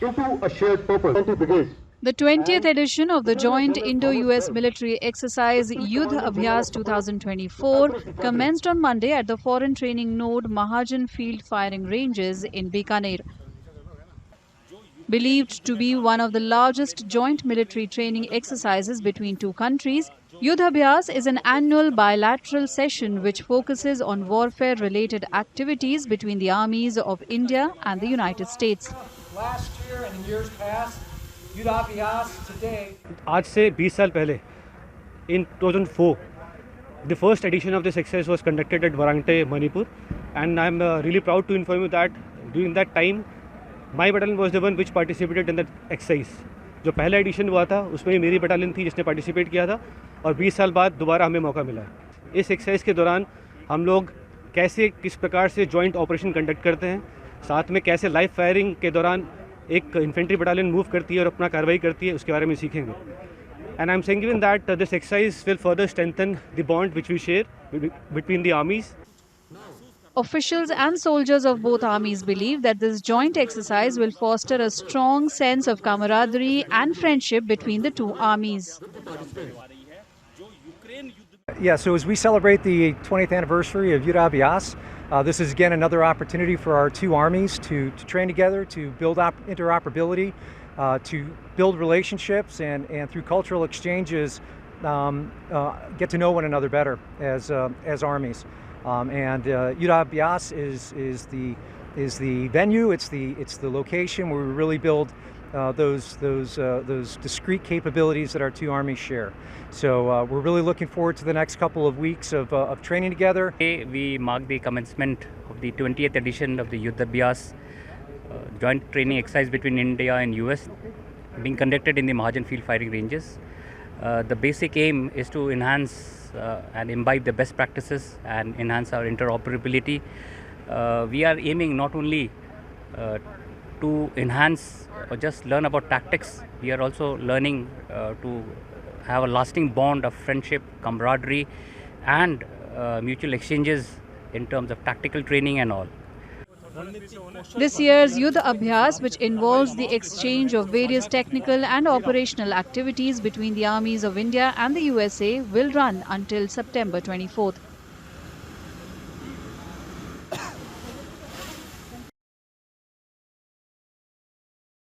into a shared purpose. 20 brigades. The 20th edition of the Joint Indo-US Military Exercise Yudh Abhyas 2024 commenced on Monday at the Foreign Training Node Mahajan Field Firing Ranges in Bikaner. Believed to be one of the largest joint military training exercises between two countries, Yudh Abhyas is an annual bilateral session which focuses on warfare-related activities between the armies of India and the United States. Last year and in years past, Yudh Abhyas today. आज से 20 साल पहले, in 2004, the first edition of this exercise was conducted at Warangte, Manipur, and I'm really proud to inform you that during that time, my battalion was the one which participated in that exercise. जो पहला addition हुआ था उसमें मेरी battalion थी जिसने participate किया था और 20 साल बाद दोबारा हमें मौका मिला है। इस एक्सरसाइज के दौरान हम लोग कैसे किस प्रकार से जॉइंट ऑपरेशन कंडक्ट करते हैं, साथ में कैसे लाइव फायरिंग के दौरान एक इन्फेंट्री बटालियन मूव करती है और अपना कार्रवाई करती है, उसके बारे में सीखेंगे। And I am saying that this exercise will further strengthen the bond which we share between the armies. Officials and soldiers of both armies believe that this joint exercise will foster a strong sense of camaraderie and friendship between the two armies. Yeah, so as we celebrate the 20th anniversary of Yudh Abhyas, this is again another opportunity for our two armies to train together, to build interoperability, to build relationships, and through cultural exchanges get to know one another better as armies. Yudh Abhyas is the venue. It's the location where we really build those discrete capabilities that our two armies share. So we're really looking forward to the next couple of weeks of training together. Today we mark the commencement of the 20th edition of the Yudh Abhyas joint training exercise between India and US, being conducted in the Mahajan Field Firing Ranges. The basic aim is to enhance and imbibe the best practices and enhance our interoperability. We are aiming not only to enhance or just learn about tactics, we are also learning to have a lasting bond of friendship, camaraderie, and mutual exchanges in terms of tactical training and all. This year's Yudh Abhyas, which involves the exchange of various technical and operational activities between the armies of India and the USA, will run until September 24th.